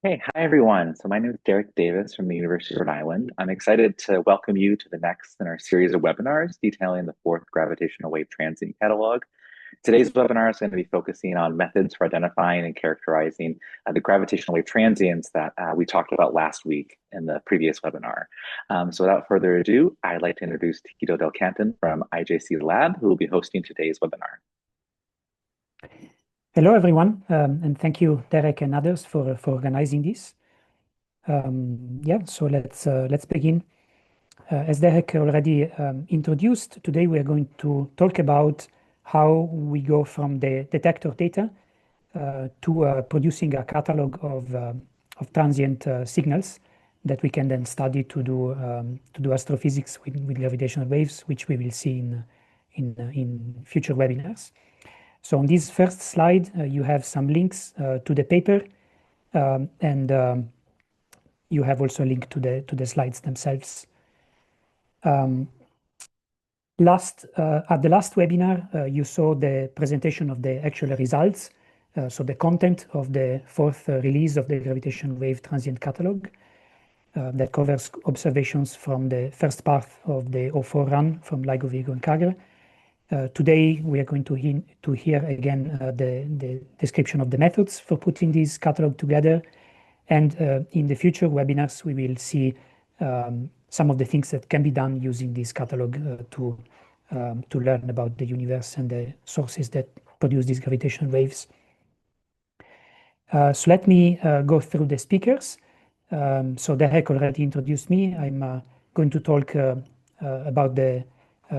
Hey, hi everyone. So my name is Derek Davis from the University of Rhode Island. I'm excited to welcome you to the next in our series of webinars detailing the fourth gravitational wave transient catalog. Today's webinar is going to be focusing on methods for identifying and characterizing the gravitational wave transients that we talked about last week in the previous webinar. So without further ado, I'd like to introduce Tito Del Canton from IJC Lab, who will be hosting today's webinar. Hello, everyone, and thank you, Derek and others, for organizing this. So let's begin. As Derek already introduced, today we are going to talk about how we go from the detector data to producing a catalog of transient signals that we can then study to do astrophysics with gravitational waves, which we will see in future webinars. So on this first slide, you have some links to the paper, and you have also a link to the slides themselves. At the last webinar, you saw the presentation of the actual results, so the content of the fourth release of the gravitational wave transient catalog that covers observations from the first part of the O4 run from LIGO, Virgo, and Kager. Today, we are going to hear again the description of the methods for putting this catalog together. And in the future webinars, we will see some of the things that can be done using this catalog to learn about the universe and the sources that produce these gravitational waves. So let me go through the speakers. So Derek already introduced me. I'm going to talk about the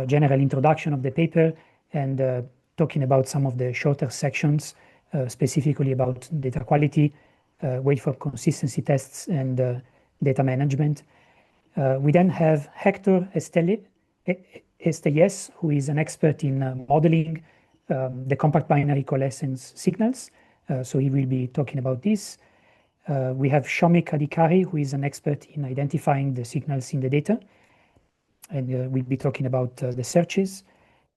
general introduction of the paper and talking about some of the shorter sections, specifically about data quality, waveform consistency tests, and data management. We then have Hector Estellés, who is an expert in modeling the compact binary coalescence signals. So he will be talking about this. We have Shomik Adhikari, who is an expert in identifying the signals in the data, and we'll be talking about the searches.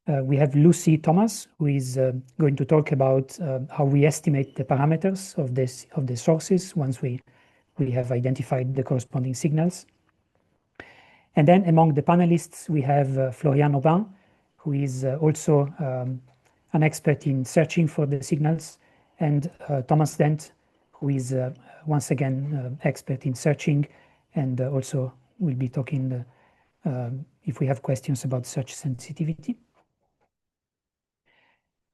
We have Lucy Thomas, who is going to talk about how we estimate the parameters of the sources once we have identified the corresponding signals. And then among the panelists, we have Florian Aubin, who is also an expert in searching for the signals, and Thomas Dent, who is once again expert in searching, and also will be talking if we have questions about search sensitivity.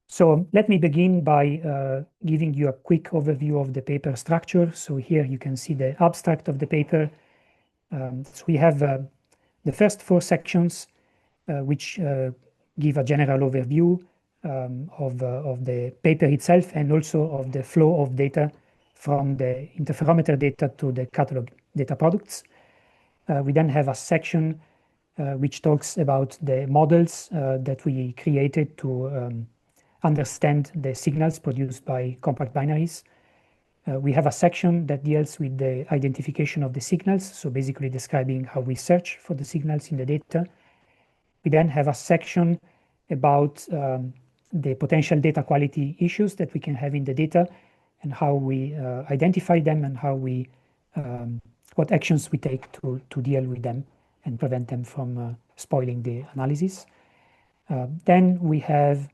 So let me begin by giving you a quick overview of the paper structure. So here you can see the abstract of the paper. So we have the first four sections, which give a general overview of the paper itself and also of the flow of data from the interferometer data to the catalog data products. We then have a section which talks about the models that we created to understand the signals produced by compact binaries. We have a section that deals with the identification of the signals, so basically describing how we search for the signals in the data. We then have a section about the potential data quality issues that we can have in the data and how we identify them and how we what actions we take to deal with them and prevent them from spoiling the analysis. Then we have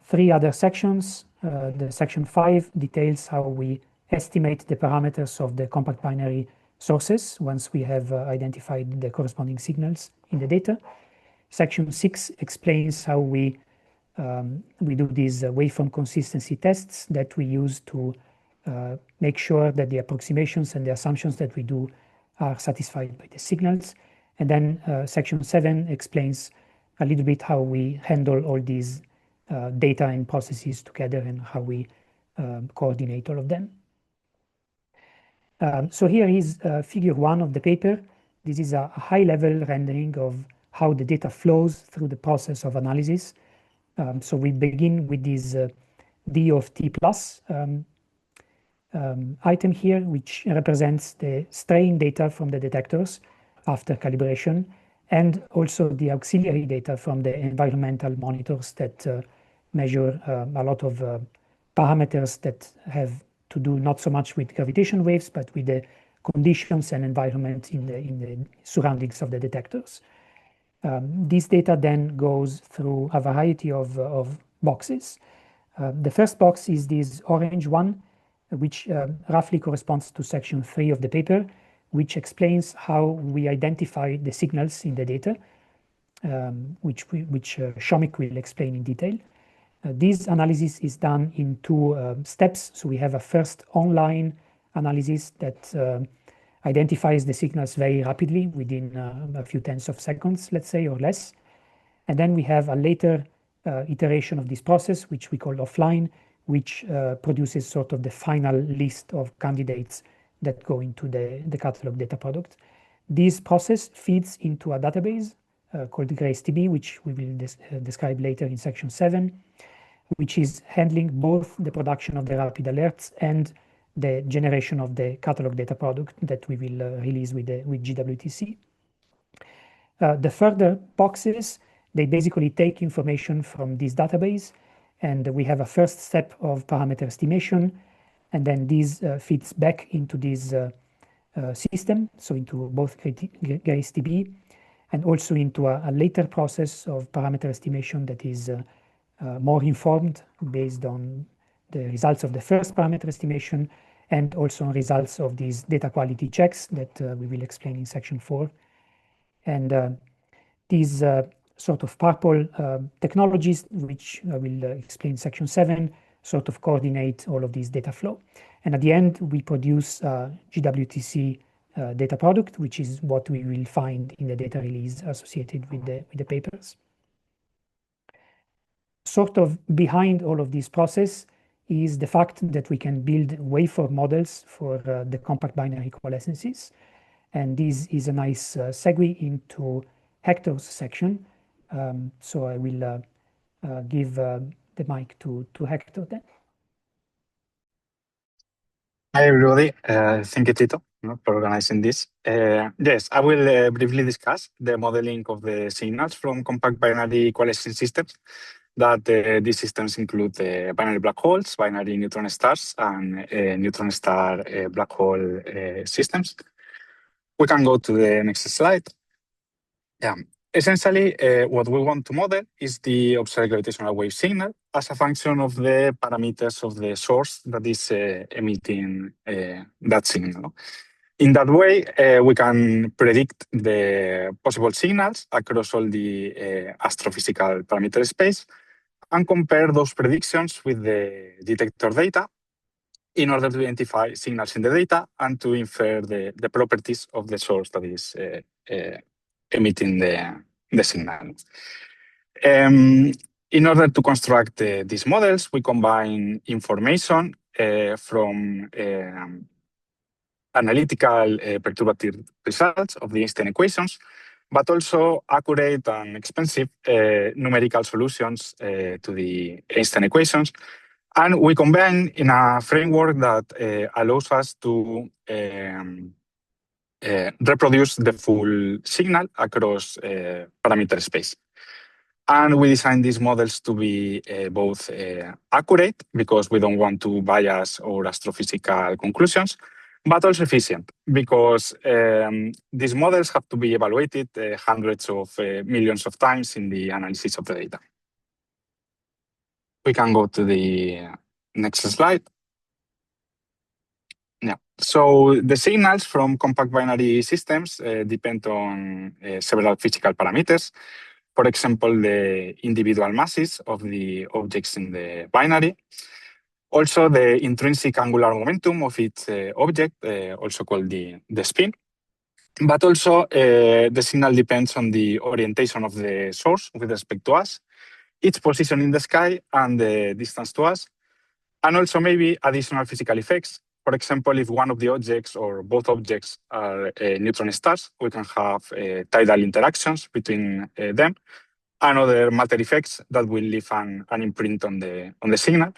three other sections. The section 5 details how we estimate the parameters of the compact binary sources once we have identified the corresponding signals in the data. Section 6 explains how we do these waveform consistency tests that we use to make sure that the approximations and the assumptions that we do are satisfied by the signals. And then section 7 explains a little bit how we handle all these data and processes together and how we coordinate all of them. So here is figure 1 of the paper. This is a high-level rendering of how the data flows through the process of analysis. So we begin with this D of T plus item here, which represents the strain data from the detectors after calibration, and also the auxiliary data from the environmental monitors that measure a lot of parameters that have to do not so much with gravitational waves, but with the conditions and environment in the surroundings of the detectors. This data then goes through a variety of boxes. The first box is this orange one, which roughly corresponds to section 3 of the paper, which explains how we identify the signals in the data, which Shomik will explain in detail. This analysis is done in two steps. So we have a first online analysis that identifies the signals very rapidly within a few tenths of seconds, let's say, or less. And then we have a later iteration of this process, which we call offline, which produces sort of the final list of candidates that go into the catalog data product. This process feeds into a database called GraceDB, which we will describe later in section 7, which is handling both the production of the rapid alerts and the generation of the catalog data product that we will release with GWTC. The further boxes, they basically take information from this database, and we have a first step of parameter estimation, and then this feeds back into this system, so into both GraceDB and also into a later process of parameter estimation that is more informed based on the results of the first parameter estimation and also on results of these data quality checks that we will explain in section 4. And these sort of purple technologies, which I will explain in section 7, sort of coordinate all of these data flow. And at the end, we produce GWTC data product, which is what we will find in the data release associated with the papers. Sort of behind all of this process is the fact that we can build waveform models for the compact binary coalescences. And this is a nice segue into Hector's section. So I will give the mic to Hector then. Hi, everybody. Thank you, Tito, for organizing this. Yes, I will briefly discuss the modeling of the signals from compact binary coalescing systems. That these systems include binary black holes, binary neutron stars, and neutron star black hole systems. We can go to the next slide. Yeah. Essentially, what we want to model is the observed gravitational wave signal as a function of the parameters of the source that is emitting that signal. In that way, we can predict the possible signals across all the astrophysical parameter space and compare those predictions with the detector data in order to identify signals in the data and to infer the properties of the source that is emitting the signal. In order to construct these models, we combine information from analytical perturbative results of the Einstein equations, but also accurate and expensive numerical solutions to the Einstein equations. And we combine in a framework that allows us to reproduce the full signal across parameter space. And we design these models to be both accurate, because we don't want to bias our astrophysical conclusions, but also efficient, because these models have to be evaluated hundreds of millions of times in the analysis of the data. We can go to the next slide. Yeah. So the signals from compact binary systems depend on several physical parameters. For example, the individual masses of the objects in the binary. Also, the intrinsic angular momentum of each object, also called the spin. But also, the signal depends on the orientation of the source with respect to us, its position in the sky, and the distance to us, and also maybe additional physical effects. For example, if one of the objects or both objects are neutron stars, we can have tidal interactions between them, and other matter effects that will leave an imprint on the signal.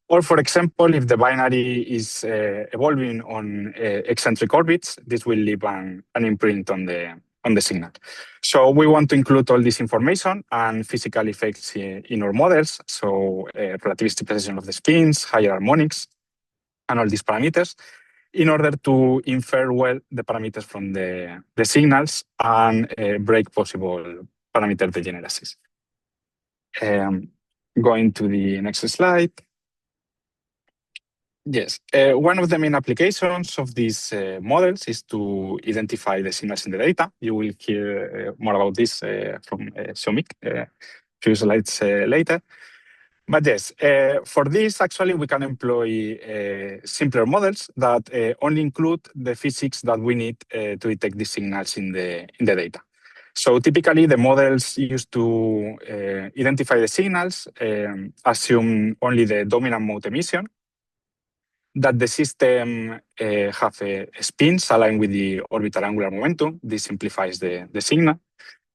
Or, for example, if the binary is evolving on eccentric orbits, this will leave an imprint on the signal. So we want to include all this information and physical effects in our models. So relativistic precession of the spins, higher harmonics, and all these parameters in order to infer well the parameters from the signals and break possible parameter degeneracies. Going to the next slide. Yes, one of the main applications of these models is to identify the signals in the data. You will hear more about this from Xiaomik a few slides later. But yes, for this, actually, we can employ simpler models that only include the physics that we need to detect these signals in the data. So typically, the models used to identify the signals assume only the dominant mode emission, that the system have spins aligned with the orbital angular momentum. This simplifies the signal.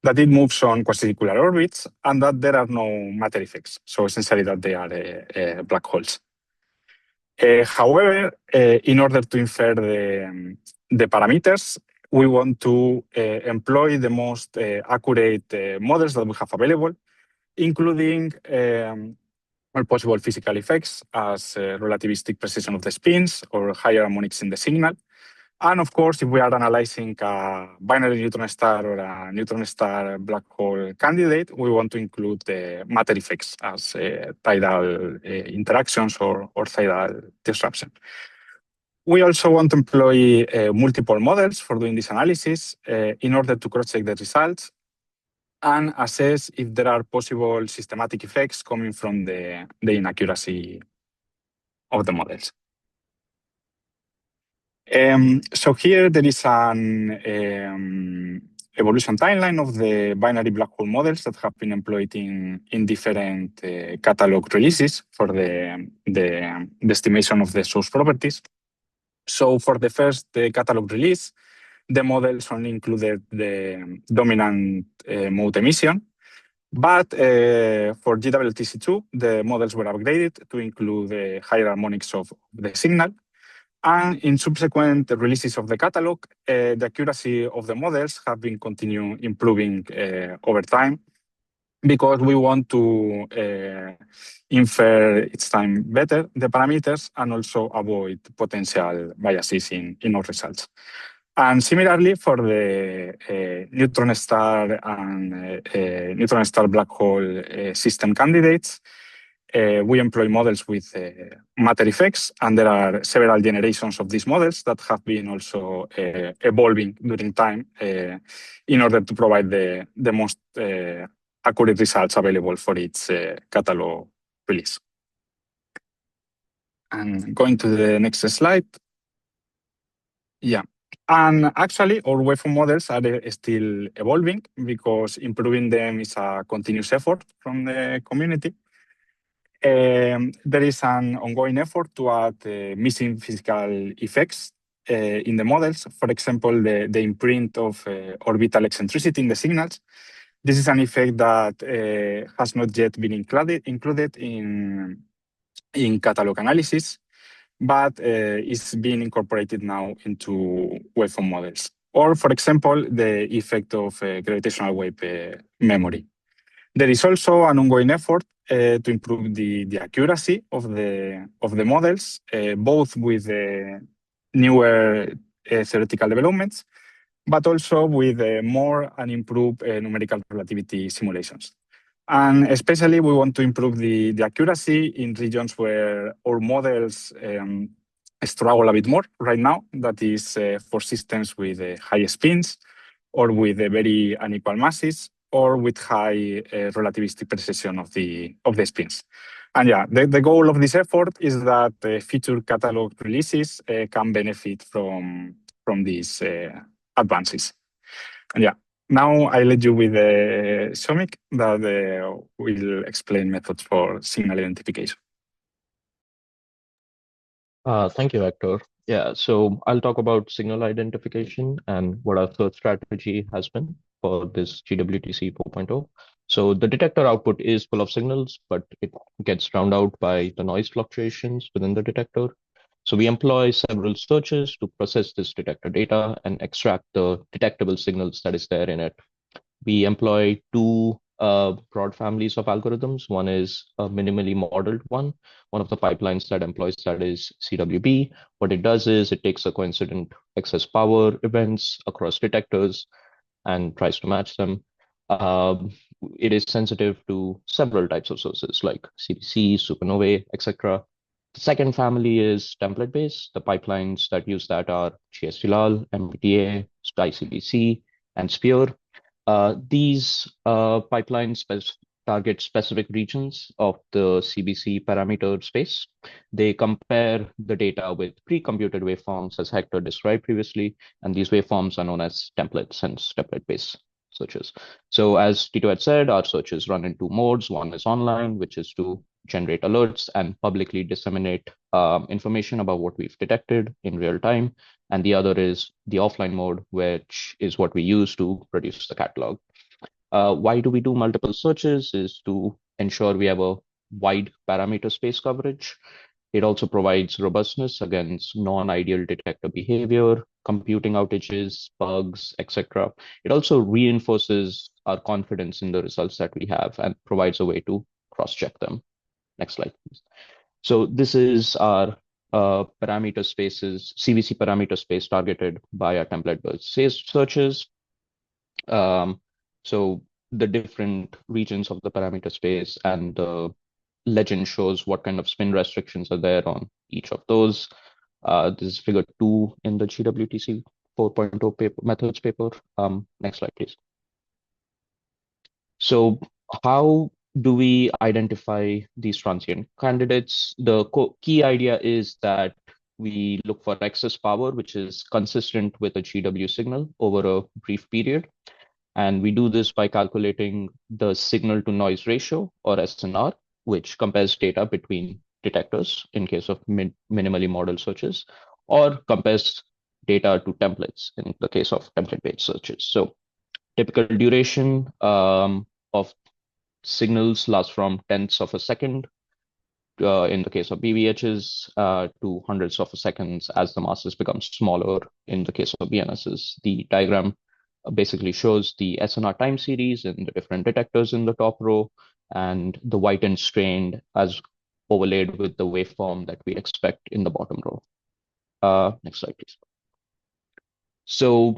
That it moves on quasi-circular orbits, and that there are no matter effects. So essentially that they are black holes. However, in order to infer the parameters, we want to employ the most accurate models that we have available, including all possible physical effects as relativistic precision of the spins or higher harmonics in the signal. And of course, if we are analyzing a binary neutron star or a neutron star black hole candidate, we want to include the matter effects as tidal interactions or tidal disruption. We also want to employ multiple models for doing this analysis in order to cross-check the results and assess if there are possible systematic effects coming from the inaccuracy of the models. So here there is an evolution timeline of the binary black hole models that have been employed in different catalog releases for the estimation of the source properties. So for the first catalog release, the models only included the dominant mode emission. But for GWTC2, the models were upgraded to include the higher harmonics of the signal. And in subsequent releases of the catalog, the accuracy of the models have been continuing improving over time because we want to infer each time better the parameters and also avoid potential biases in our results. And similarly, for the neutron star and neutron star black hole system candidates, we employ models with matter effects, and there are several generations of these models that have been also evolving during time in order to provide the most accurate results available for each catalog release. And going to the next slide. Yeah. And actually, our waveform models are still evolving because improving them is a continuous effort from the community. There is an ongoing effort to add missing physical effects in the models. For example, the imprint of orbital eccentricity in the signals. This is an effect that has not yet been included in catalog analysis, but is being incorporated now into waveform models. Or, for example, the effect of gravitational wave memory. There is also an ongoing effort to improve the accuracy of the models, both with newer theoretical developments, but also with more and improved numerical relativity simulations. And especially, we want to improve the accuracy in regions where our models struggle a bit more right now. That is for systems with high spins or with very unequal masses or with high relativistic precision of the spins. And yeah, the goal of this effort is that future catalog releases can benefit from these advances. And yeah, now I let you with Xiaomik that will explain methods for signal identification. Thank you, Hector. Yeah, so I'll talk about signal identification and what our search strategy has been for this GWTC 4.0. So the detector output is full of signals, but it gets drowned out by the noise fluctuations within the detector. So we employ several searches to process this detector data and extract the detectable signals that is there in it. We employ two broad families of algorithms. One is a minimally modeled one. One of the pipelines that employs that is CWB. What it does is it takes a coincident excess power events across detectors and tries to match them. Um, it is sensitive to several types of sources like CBC, supernovae, etc. The second family is template-based. The pipelines that use that are GST-LAL, MBTA, SPI-CBC, and Spear. These pipelines target specific regions of the CBC parameter space. They compare the data with pre-computed waveforms, as Hector described previously, and these waveforms are known as templates and template-based searches. So as Tito had said, our searches run in two modes. One is online, which is to generate alerts and publicly disseminate information about what we've detected in real time. And the other is the offline mode, which is what we use to produce the catalog. Why do we do multiple searches? Is to ensure we have a wide parameter space coverage. It also provides robustness against non-ideal detector behavior, computing outages, bugs, etc. It also reinforces our confidence in the results that we have and provides a way to cross-check them. Next slide, please. So this is our parameter spaces, CVC parameter space targeted by our template-based searches. So the different regions of the parameter space and the legend shows what kind of spin restrictions are there on each of those. This is figure 2 in the GWTC 4.0 paper, methods paper. Next slide, please. So how do we identify these transient candidates? The key idea is that we look for excess power, which is consistent with a GW signal over a brief period. And we do this by calculating the signal to noise ratio, or SNR, which compares data between detectors in case of minimally modeled searches, or compares data to templates in the case of template-based searches. So typical duration of signals lasts from tenths of a second in the case of BVHs to hundreds of seconds as the masses become smaller in the case of BNSs. The diagram basically shows the SNR time series in the different detectors in the top row and the white and strained as overlaid with the waveform that we expect in the bottom row. Next slide, please. So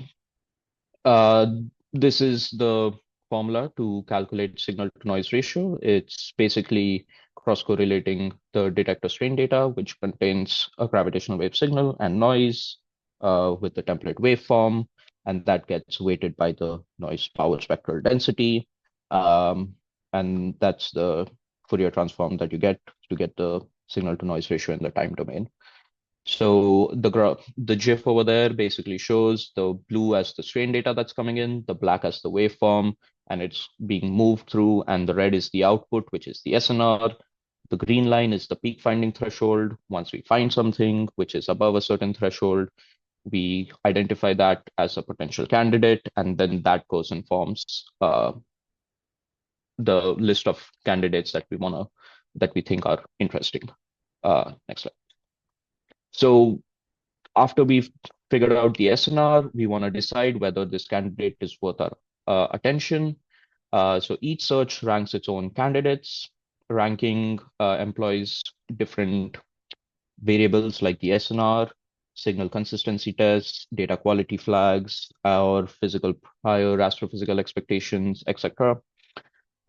this is the formula to calculate signal to noise ratio. It's basically cross-correlating the detector strain data, which contains a gravitational wave signal and noise with the template waveform, and that gets weighted by the noise power spectral density. And that's the Fourier transform that you get to get the signal to noise ratio in the time domain. So the GIF over there basically shows the blue as the strain data that's coming in, the black as the waveform, and it's being moved through, and the red is the output, which is the SNR. The green line is the peak finding threshold. Once we find something which is above a certain threshold, we identify that as a potential candidate, and then that goes and forms the list of candidates that we think are interesting. Next slide. So after we've figured out the SNR, we want to decide whether this candidate is worth our attention. So each search ranks its own candidates. Ranking employs different variables like the SNR, signal consistency tests, data quality flags, or physical prior astrophysical expectations, etc.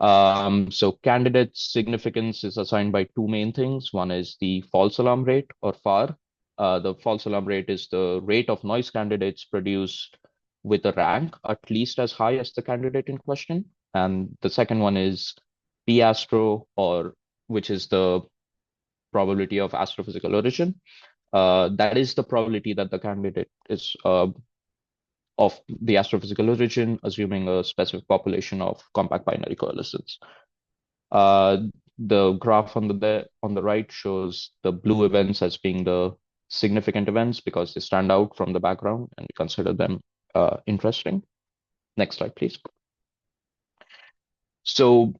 So candidate significance is assigned by two main things. One is the false alarm rate, or FAR. The false alarm rate is the rate of noise candidates produced with a rank at least as high as the candidate in question. And the second one is p-astro, or which is the probability of astrophysical origin. That is the probability that the candidate is of the astrophysical origin, assuming a specific population of compact binary coalescence. The graph on the right shows the blue events as being the significant events because they stand out from the background and we consider them interesting. Next slide, please. So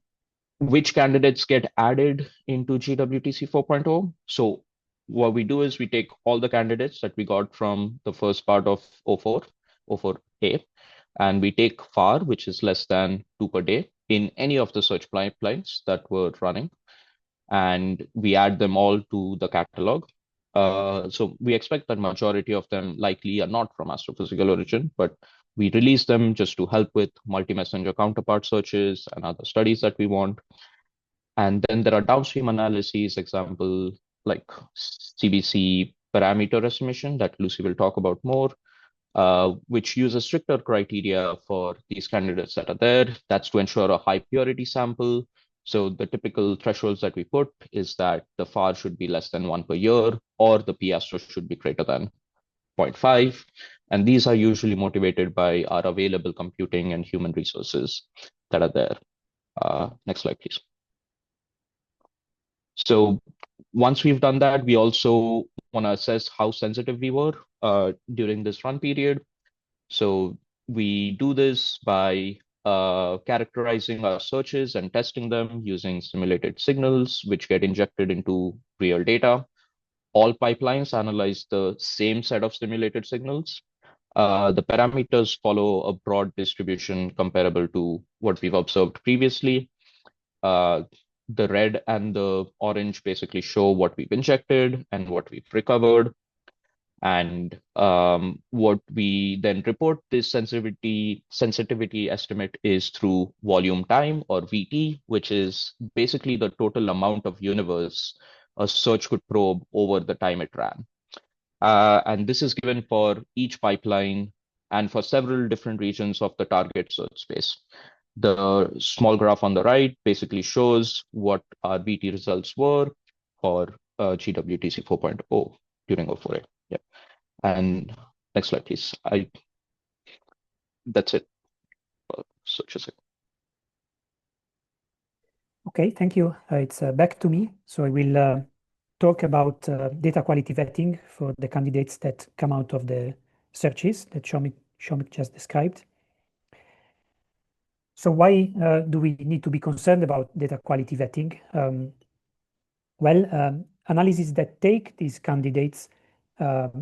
which candidates get added into GWTC 4.0? So what we do is we take all the candidates that we got from the first part of 04A, and we take FAR, which is less than 2 per day in any of the search pipelines that were running, and we add them all to the catalog. So we expect that majority of them likely are not from astrophysical origin, but we release them just to help with multi-messenger counterpart searches and other studies that we want. And then there are downstream analyses, example like CBC parameter estimation that Lucy will talk about more, which uses stricter criteria for these candidates that are there. That's to ensure a high purity sample. So the typical thresholds that we put is that the FAR should be less than 1 per year, or the p-astro should be greater than 0.5. And these are usually motivated by our available computing and human resources that are there. Next slide, please. So once we've done that, we also want to assess how sensitive we were during this run period. So we do this by characterizing our searches and testing them using simulated signals, which get injected into real data. All pipelines analyze the same set of simulated signals. The parameters follow a broad distribution comparable to what we've observed previously. The red and the orange basically show what we've injected and what we've recovered. And what we then report this sensitivity estimate is through volume time, or VT, which is basically the total amount of universe a search could probe over the time it ran. And this is given for each pipeline and for several different regions of the target search space. The small graph on the right basically shows what our VT results were for GWTC 4.0 during 04A. Yeah. And next slide, please. That's it. Searches. Okay, thank you. It's back to me. So I will talk about data quality vetting for the candidates that come out of the searches that Shomik just described. So why do we need to be concerned about data quality vetting? Analyses that take these candidates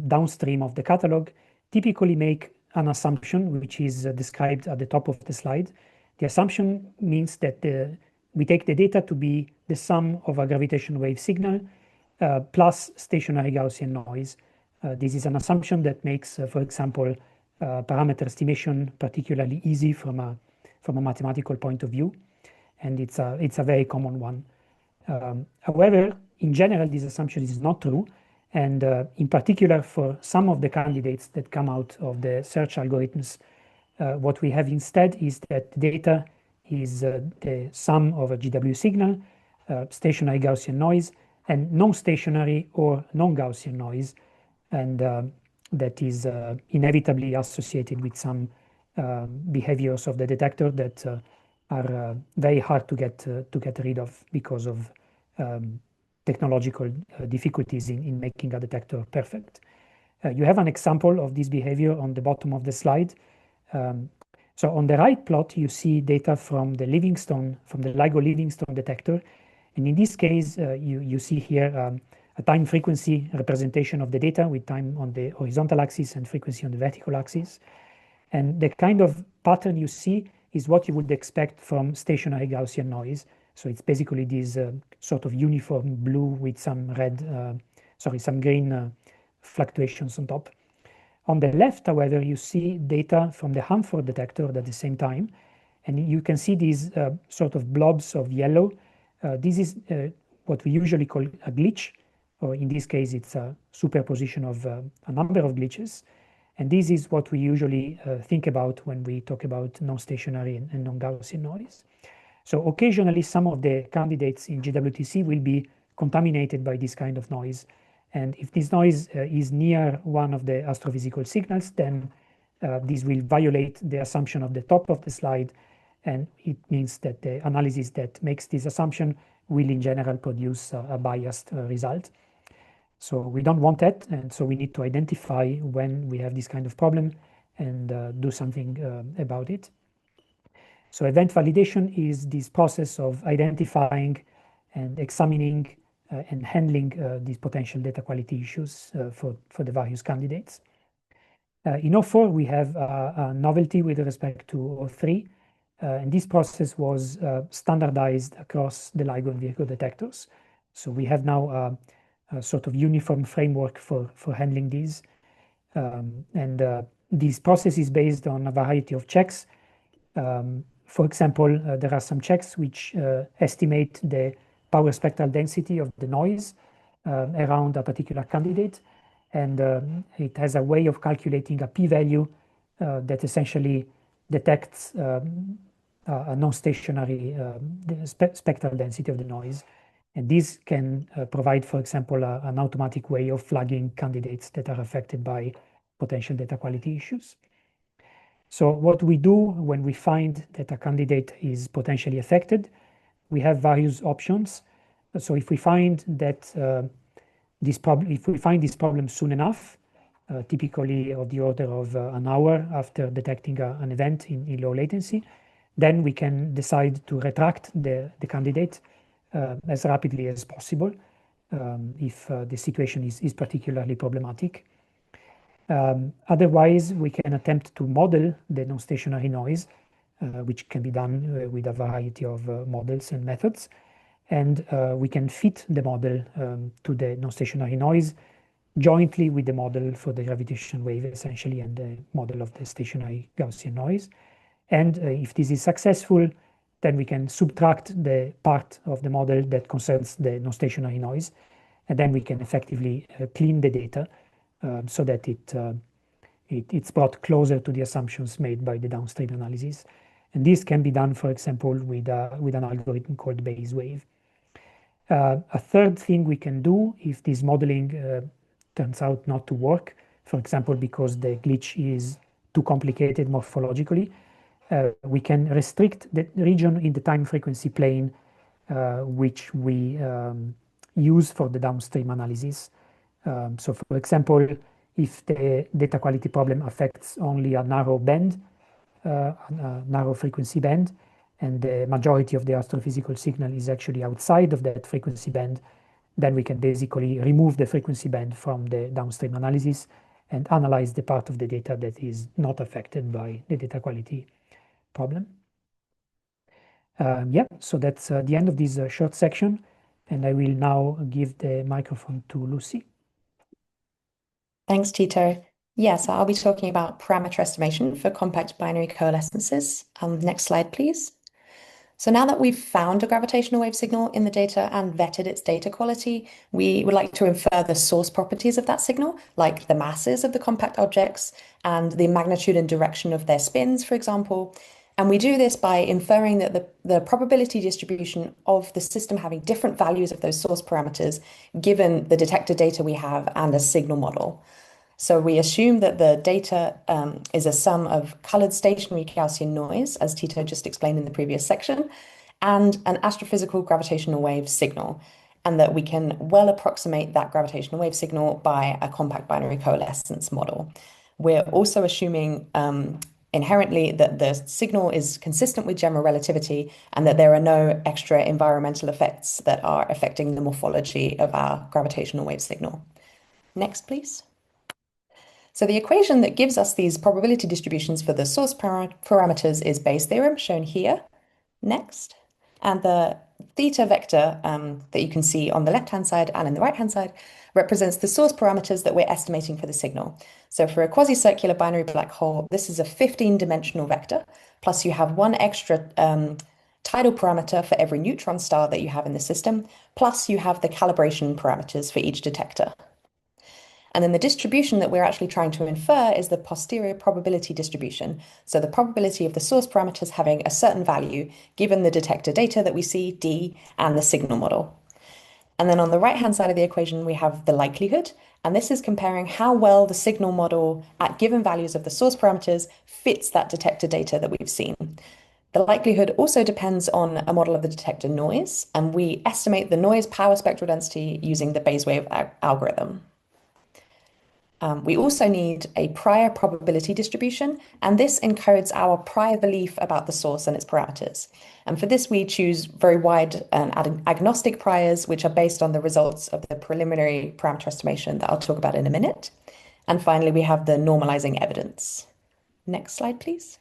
downstream of the catalog typically make an assumption, which is described at the top of the slide. The assumption means that we take the data to be the sum of a gravitational wave signal plus stationary Gaussian noise. This is an assumption that makes, for example, parameter estimation particularly easy from a mathematical point of view, and it's a very common one. However, in general, this assumption is not true, and in particular for some of the candidates that come out of the search algorithms, what we have instead is that data is the sum of a GW signal, stationary Gaussian noise, and non-stationary or non-Gaussian noise, and that is inevitably associated with some behaviors of the detector that are very hard to get rid of because of technological difficulties in making a detector perfect. You have an example of this behavior on the bottom of the slide. So on the right plot, you see data from the LIGO Livingstone detector. And in this case, you see here a time frequency representation of the data with time on the horizontal axis and frequency on the vertical axis. And the kind of pattern you see is what you would expect from stationary Gaussian noise. So it's basically this sort of uniform blue with some some green fluctuations on top. On the left, however, you see data from the Hanford detector at the same time. And you can see these sort of blobs of yellow. This is what we usually call a glitch, or in this case, it's a superposition of a number of glitches. And this is what we usually think about when we talk about non-stationary and non-Gaussian noise. So occasionally, some of the candidates in GWTC will be contaminated by this kind of noise. And if this noise is near one of the astrophysical signals, then this will violate the assumption of the top of the slide. And it means that the analysis that makes this assumption will in general produce a biased result. So we don't want that, and so we need to identify when we have this kind of problem and do something about it. So event validation is this process of identifying and examining and handling these potential data quality issues for the various candidates. In 04, we have a novelty with respect to 03. And this process was standardized across the LIGO and Virgo detectors. So we have now a sort of uniform framework for handling these. And this process is based on a variety of checks. For example, there are some checks which estimate the power spectral density of the noise around a particular candidate. And it has a way of calculating a p-value that essentially detects a non-stationary spectral density of the noise. And this can provide, for example, an automatic way of flagging candidates that are affected by potential data quality issues. So what we do when we find that a candidate is potentially affected, we have various options. So if we find that if we find this problem soon enough, typically of the order of an hour after detecting an event in low latency, then we can decide to retract the candidate as rapidly as possible if the situation is particularly problematic. Otherwise, we can attempt to model the non-stationary noise, which can be done with a variety of models and methods. And we can fit the model to the non-stationary noise jointly with the model for the gravitational wave, essentially, and the model of the stationary Gaussian noise. And if this is successful, then we can subtract the part of the model that concerns the non-stationary noise. And then we can effectively clean the data so that it's brought closer to the assumptions made by the downstream analysis. And this can be done, for example, with an algorithm called Bayes wave. A third thing we can do if this modeling turns out not to work, for example, because the glitch is too complicated morphologically, we can restrict the region in the time frequency plane which we use for the downstream analysis. So for example, if the data quality problem affects only a narrow band, a narrow frequency band, and the majority of the astrophysical signal is actually outside of that frequency band, then we can basically remove the frequency band from the downstream analysis and analyze the part of the data that is not affected by the data quality problem. Yeah, so that's the end of this short section, and I will now give the microphone to Lucy. Thanks, Tito. Yes, I'll be talking about parameter estimation for compact binary coalescences. Next slide, please. So now that we've found a gravitational wave signal in the data and vetted its data quality, we would like to infer the source properties of that signal, like the masses of the compact objects and the magnitude and direction of their spins, for example. And we do this by inferring that the probability distribution of the system having different values of those source parameters, given the detector data we have and a signal model. So we assume that the data is a sum of colored stationary Gaussian noise, as Tito just explained in the previous section, and an astrophysical gravitational wave signal, and that we can well approximate that gravitational wave signal by a compact binary coalescence model. We're also assuming inherently that the signal is consistent with general relativity and that there are no extra environmental effects that are affecting the morphology of our gravitational wave signal. Next, please. So the equation that gives us these probability distributions for the source parameters is Bayes' theorem, shown here. Next. And the theta vector that you can see on the left-hand side and in the right-hand side represents the source parameters that we're estimating for the signal. So for a quasi-circular binary black hole, this is a 15-dimensional vector, plus you have one extra tidal parameter for every neutron star that you have in the system, plus you have the calibration parameters for each detector. And then the distribution that we're actually trying to infer is the posterior probability distribution. So the probability of the source parameters having a certain value, given the detector data that we see, D, and the signal model. And then on the right-hand side of the equation, we have the likelihood. And this is comparing how well the signal model at given values of the source parameters fits that detector data that we've seen. The likelihood also depends on a model of the detector noise, and we estimate the noise power spectral density using the Bayes wave algorithm. We also need a prior probability distribution, and this encodes our prior belief about the source and its parameters. And for this, we choose very wide and agnostic priors, which are based on the results of the preliminary parameter estimation that I'll talk about in a minute. And finally, we have the normalizing evidence. Next slide, please.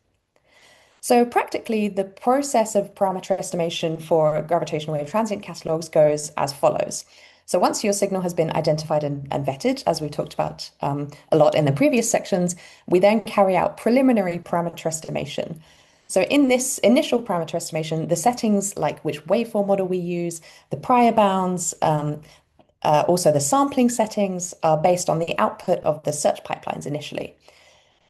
So practically, the process of parameter estimation for gravitational wave transient catalogs goes as follows. So once your signal has been identified and vetted, as we talked about a lot in the previous sections, we then carry out preliminary parameter estimation. So in this initial parameter estimation, the settings like which waveform model we use, the prior bounds, also the sampling settings are based on the output of the search pipelines initially.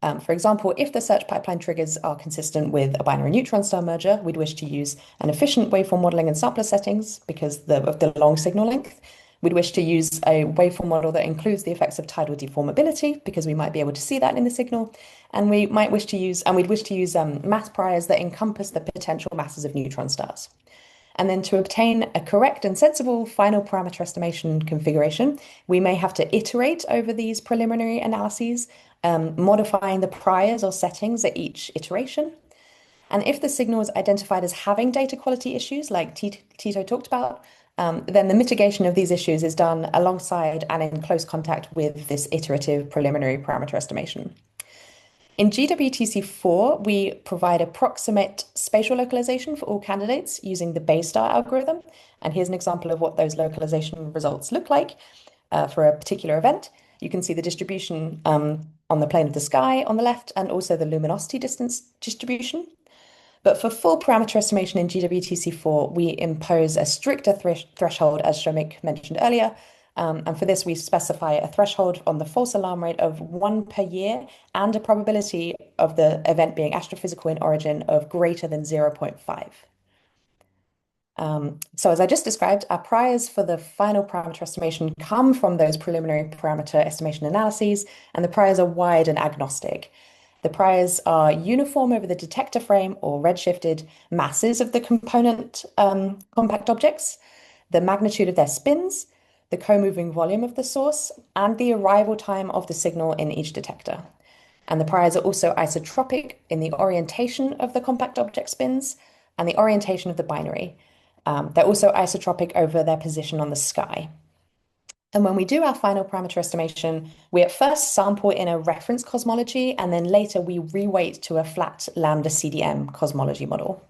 For example, if the search pipeline triggers are consistent with a binary neutron star merger, we'd wish to use an efficient waveform modeling and sampler settings because of the long signal length. We'd wish to use a waveform model that includes the effects of tidal deformability because we might be able to see that in the signal. And we'd wish to use mass priors that encompass the potential masses of neutron stars. And then to obtain a correct and sensible final parameter estimation configuration, we may have to iterate over these preliminary analyses, modifying the priors or settings at each iteration. And if the signal is identified as having data quality issues, like Tito talked about, then the mitigation of these issues is done alongside and in close contact with this iterative preliminary parameter estimation. In GWTC4, we provide approximate spatial localization for all candidates using the Baystar algorithm. And here's an example of what those localization results look like for a particular event. You can see the distribution on the plane of the sky on the left, and also the luminosity distance distribution. But for full parameter estimation in GWTC4, we impose a stricter threshold, as Shomik mentioned earlier. And for this, we specify a threshold on the false alarm rate of 1 per year and a probability of the event being astrophysical in origin of greater than 0.5. So as I just described, our priors for the final parameter estimation come from those preliminary parameter estimation analyses, and the priors are wide and agnostic. The priors are uniform over the detector frame or redshifted masses of the component compact objects, the magnitude of their spins, the co-moving volume of the source, and the arrival time of the signal in each detector. And the priors are also isotropic in the orientation of the compact object spins and the orientation of the binary. They're also isotropic over their position on the sky. And when we do our final parameter estimation, we at first sample in a reference cosmology, and then later we reweight to a flat lambda CDM cosmology model.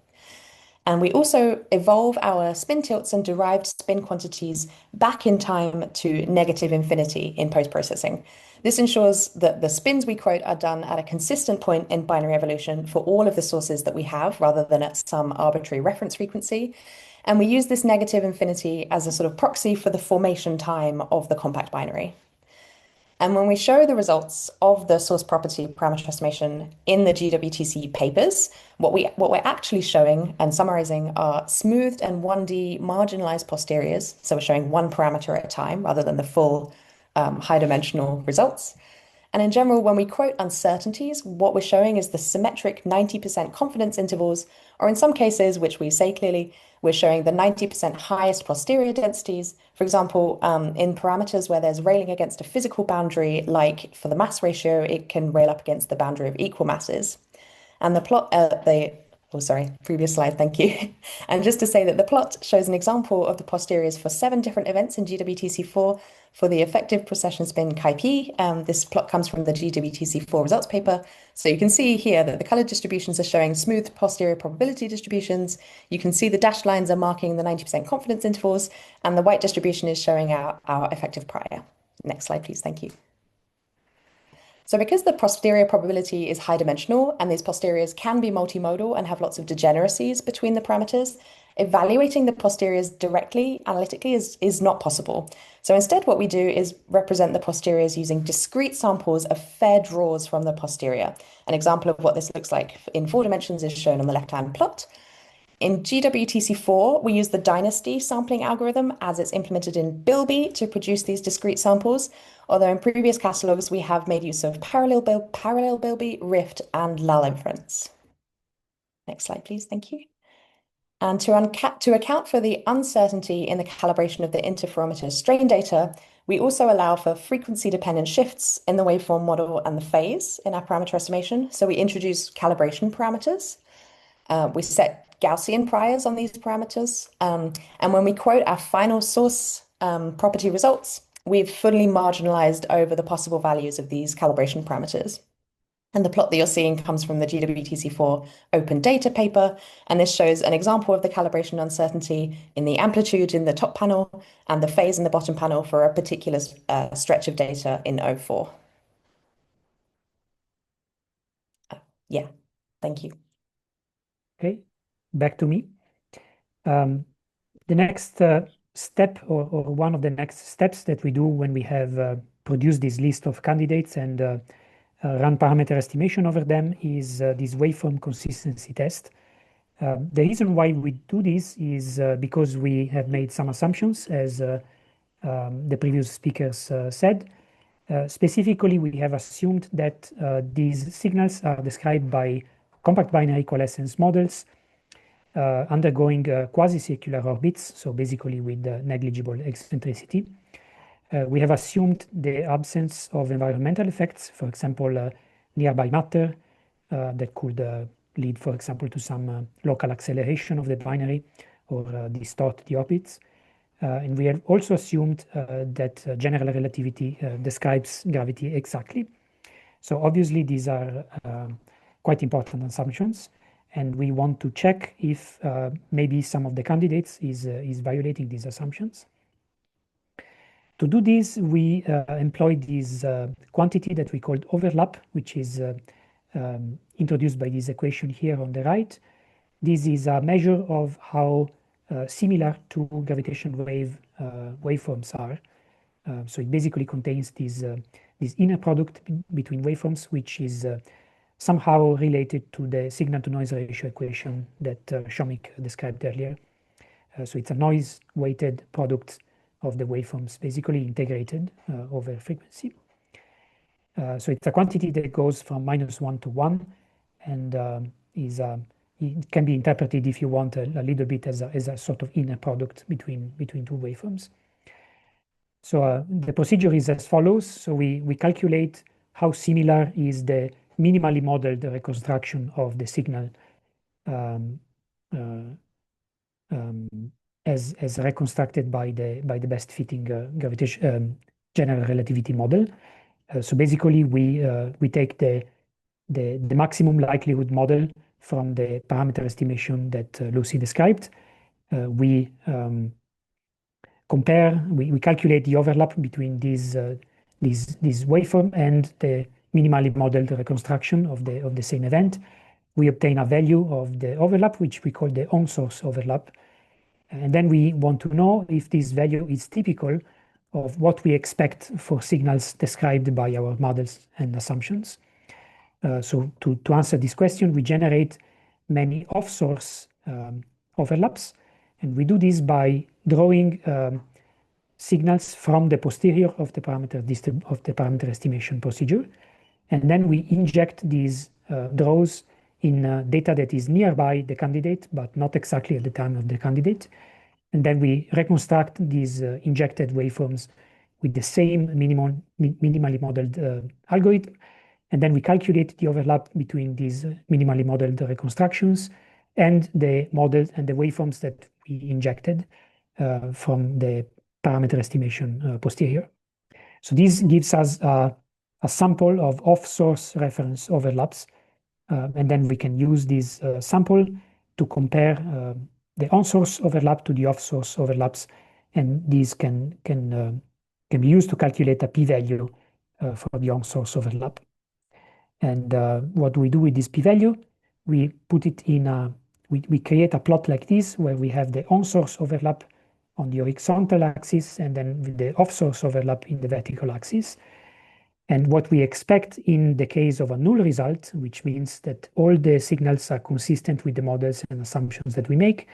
And we also evolve our spin tilts and derived spin quantities back in time to negative infinity in post-processing. This ensures that the spins we quote are done at a consistent point in binary evolution for all of the sources that we have, rather than at some arbitrary reference frequency. And we use this negative infinity as a sort of proxy for the formation time of the compact binary. And when we show the results of the source property parameter estimation in the GWTC papers, what we're actually showing and summarizing are smoothed and 1D marginalized posteriors. So we're showing one parameter at a time rather than the full high dimensional results. And in general, when we quote uncertainties, what we're showing is the symmetric 90% confidence intervals, or in some cases, which we say clearly, we're showing the 90% highest posterior densities. For example, in parameters where there's railing against a physical boundary, like for the mass ratio, it can rail up against the boundary of equal masses. And the plot, previous slide, thank you. And just to say that the plot shows an example of the posteriors for 7 different events in GWTC4 for the effective precession spin chi-p. This plot comes from the GWTC4 results paper. So you can see here that the colored distributions are showing smooth posterior probability distributions. You can see the dashed lines are marking the 90% confidence intervals, and the white distribution is showing our effective prior. Next slide, please. Thank you. So because the posterior probability is high dimensional and these posteriors can be multimodal and have lots of degeneracies between the parameters, evaluating the posteriors directly analytically is not possible. So instead, what we do is represent the posteriors using discrete samples of fair draws from the posterior. An example of what this looks like in 4 dimensions is shown on the left-hand plot. In GWTC4, we use the dynasty sampling algorithm as it's implemented in Bilby to produce these discrete samples, although in previous catalogs, we have made use of parallel Bilby, Rift, and Lull inference. Next slide, please. Thank you. And to account for the uncertainty in the calibration of the interferometer strain data, we also allow for frequency-dependent shifts in the waveform model and the phase in our parameter estimation. So we introduce calibration parameters. We set Gaussian priors on these parameters. And when we quote our final source property results, we've fully marginalized over the possible values of these calibration parameters. And the plot that you're seeing comes from the GWTC4 open data paper. And this shows an example of the calibration uncertainty in the amplitude in the top panel and the phase in the bottom panel for a particular stretch of data in O4. Yeah, thank you. Okay, back to me. The next step, or one of the next steps that we do when we have produced this list of candidates and run parameter estimation over them is this waveform consistency test. The reason why we do this is because we have made some assumptions, as the previous speakers said. Specifically, we have assumed that these signals are described by compact binary coalescence models undergoing quasi-circular orbits, so basically with negligible eccentricity. We have assumed the absence of environmental effects, for example, nearby matter that could lead, for example, to some local acceleration of the binary or distort the orbits. And we have also assumed that general relativity describes gravity exactly. So obviously these are quite important assumptions, and we want to check if maybe some of the candidates is violating these assumptions. To do this, we employed this quantity that we called overlap, which is introduced by this equation here on the right. This is a measure of how similar two gravitational wave waveforms are. So it basically contains this inner product between waveforms, which is somehow related to the signal-to-noise ratio equation that Shomik described earlier. So it's a noise-weighted product of the waveforms, basically integrated over frequency. So it's a quantity that goes from -1 to 1, and it can be interpreted, if you want, a little bit as a sort of inner product between two waveforms. So the procedure is as follows. So we calculate how similar is the minimally modeled reconstruction of the signal as reconstructed by the best fitting gravitation general relativity model. So basically we take the maximum likelihood model from the parameter estimation that Lucy described. We calculate the overlap between this waveform and the minimally modeled reconstruction of the same event. We obtain a value of the overlap, which we call the on-source overlap. And then we want to know if this value is typical of what we expect for signals described by our models and assumptions. So to answer this question, we generate many off-source overlaps, and we do this by drawing signals from the posterior of the parameter estimation procedure, and then we inject these draws in data that is nearby the candidate, but not exactly at the time of the candidate. And then we reconstruct these injected waveforms with the same minimally modeled algorithm. And then we calculate the overlap between these minimally modeled reconstructions and the models and the waveforms that we injected from the parameter estimation posterior. So this gives us a sample of off-source reference overlaps. And then we can use this sample to compare the on-source overlap to the off-source overlaps. And these can be used to calculate a p-value for the on-source overlap. And what we do with this p-value, we put it in we create a plot like this, where we have the on-source overlap on the horizontal axis, and then with the off-source overlap in the vertical axis. And what we expect in the case of a null result, which means that all the signals are consistent with the models and assumptions that we make,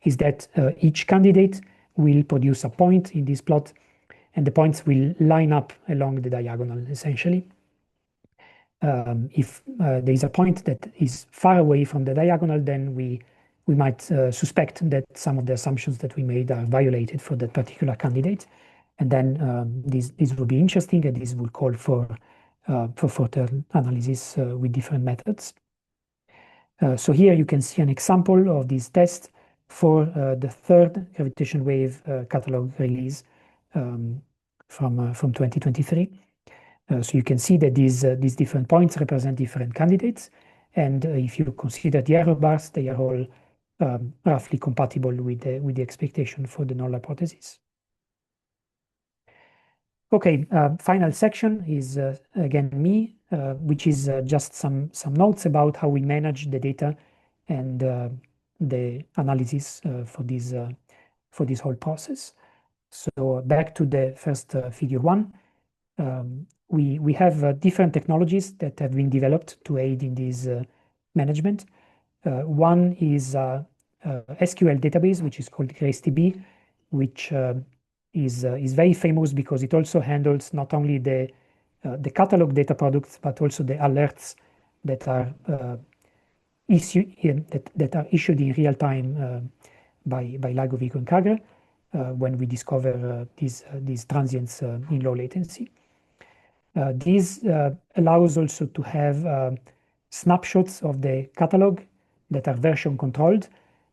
is that each candidate will produce a point in this plot, and the points will line up along the diagonal, essentially. If there is a point that is far away from the diagonal, then we might suspect that some of the assumptions that we made are violated for that particular candidate. And then this will be interesting, and this will call for further analysis with different methods. So here you can see an example of this test for the third gravitational wave catalog release from 2023. So you can see that these different points represent different candidates. And if you consider the error bars, they are all roughly compatible with the expectation for the null hypothesis. Okay, final section is again me, which is just some notes about how we manage the data and the analysis for this whole process. So back to the first figure 1. We have different technologies that have been developed to aid in this management. One is SQL database, which is called GraceDB, which is very famous because it also handles not only the catalog data products, but also the alerts that are issued in real time by LIGO, Vico, and Kaggle when we discover these transients in low latency. This allows also to have snapshots of the catalog that are version controlled,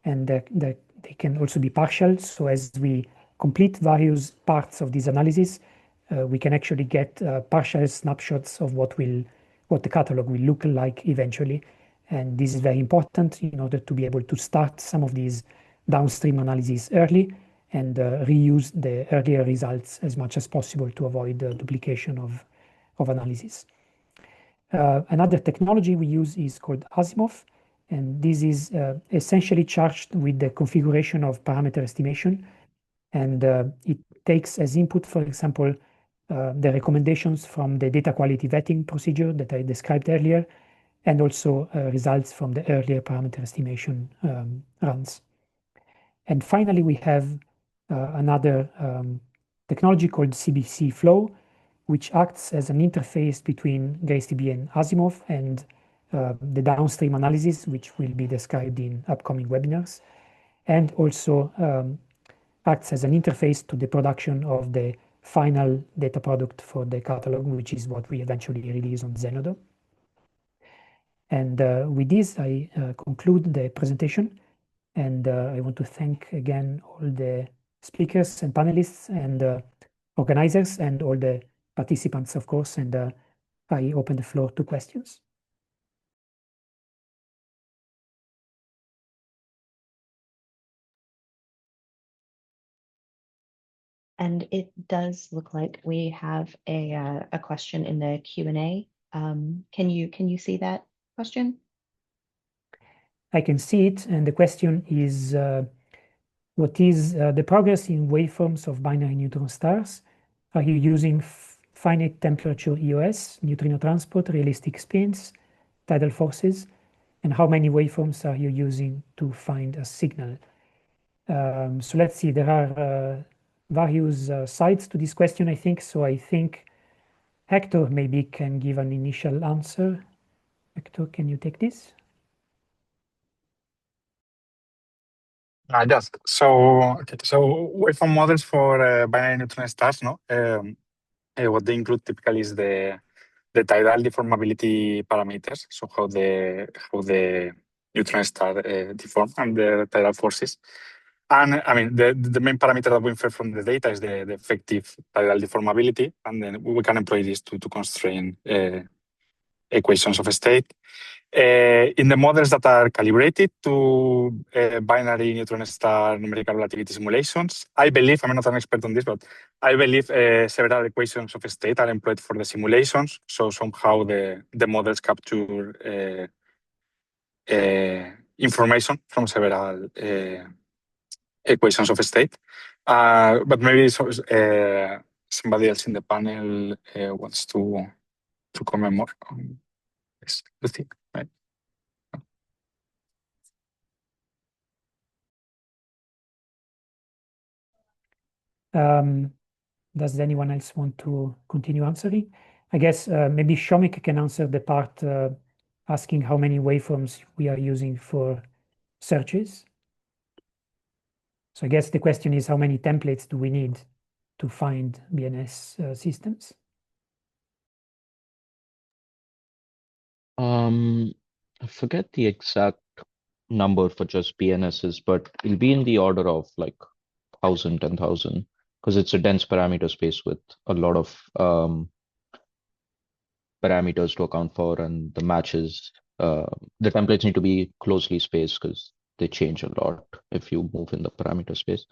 and they can also be partial. So as we complete various parts of this analysis, we can actually get partial snapshots of what the catalog will look like eventually. And this is very important in order to be able to start some of these downstream analyses early and reuse the earlier results as much as possible to avoid the duplication of analysis. Another technology we use is called Asimov, and this is essentially charged with the configuration of parameter estimation, and it takes as input, for example, the recommendations from the data quality vetting procedure that I described earlier, and also results from the earlier parameter estimation runs. And finally, we have another technology called CBC Flow, which acts as an interface between GraceDB and Asimov and the downstream analysis, which will be described in upcoming webinars, and also acts as an interface to the production of the final data product for the catalog, which is what we eventually release on Zenodo. And with this, I conclude the presentation. And I want to thank again all the speakers and panelists and organizers and all the participants, of course. And I open the floor to questions. And it does look like we have a question in the Q&A. Can you see that question? I can see it, and the question is, what is the progress in waveforms of binary neutron stars? Are you using finite temperature EOS, neutrino transport, realistic spins, tidal forces? And how many waveforms are you using to find a signal? So let's see, there are various sides to this question, I think. So I think Hector maybe can give an initial answer. Hector, can you take this? Yes. So waveform models for binary neutron stars, no? What they include typically is the tidal deformability parameters, so how the neutron star deform and the tidal forces. And I mean, the main parameter that we infer from the data is the effective tidal deformability, and then we can employ this to constrain equations of state. In the models that are calibrated to binary neutron star numerical relativity simulations, I believe, I'm not an expert on this, but I believe several equations of state are employed for the simulations. So somehow the models capture information from several equations of state. But maybe somebody else in the panel wants to comment more on this, I think, right? Does anyone else want to continue answering? I guess maybe Shomik can answer the part asking how many waveforms we are using for searches. So I guess the question is, how many templates do we need to find BNS systems? I forget the exact number for just BNSs, but it'll be in the order of like 1,000, 10,000, because it's a dense parameter space with a lot of parameters to account for, and the matches, the templates need to be closely spaced because they change a lot if you move in the parameter space.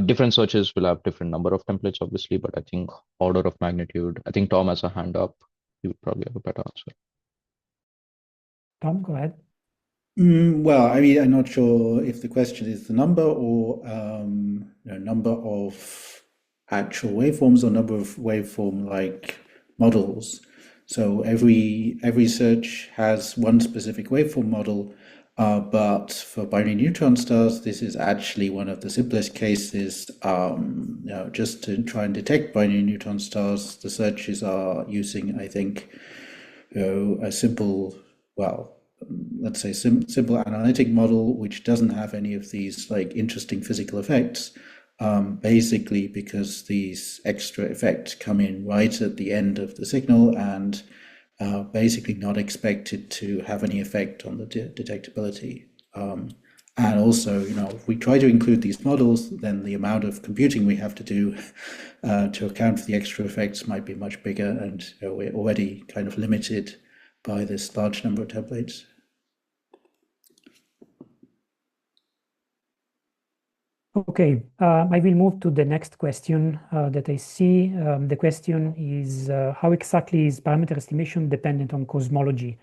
Different searches will have different number of templates, obviously, but I think order of magnitude, I think Tom has a hand up. He would probably have a better answer. Tom, go ahead. Well, I mean, I'm not sure if the question is the number or number of actual waveforms or number of waveform like models. So every search has one specific waveform model, but for binary neutron stars, this is actually one of the simplest cases. Just to try and detect binary neutron stars, the searches are using, I think, a simple, well, let's say simple analytic model, which doesn't have any of these like interesting physical effects, basically because these extra effects come in right at the end of the signal and basically not expected to have any effect on the detectability. And also, if we try to include these models, then the amount of computing we have to do to account for the extra effects might be much bigger, and we're already kind of limited by this large number of templates. Okay, I will move to the next question that I see. The question is, how exactly is parameter estimation dependent on cosmology?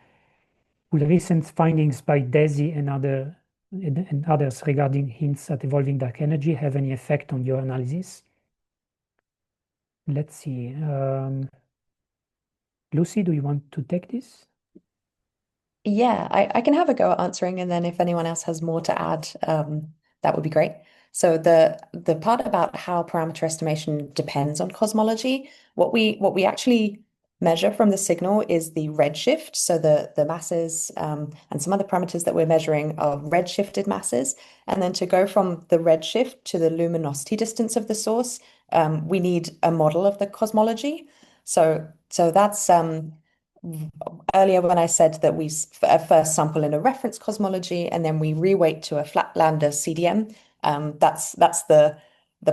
Will recent findings by DESI and others regarding hints at evolving dark energy have any effect on your analysis? Let's see. Lucy, do you want to take this? Yeah, I can have a go at answering, and then if anyone else has more to add, that would be great. So the part about how parameter estimation depends on cosmology, what we actually measure from the signal is the redshift. So the masses and some other parameters that we're measuring are redshifted masses. And then to go from the redshift to the luminosity distance of the source, we need a model of the cosmology. So that's earlier when I said that we first sample in a reference cosmology and then we reweight to a flat lambda CDM. That's the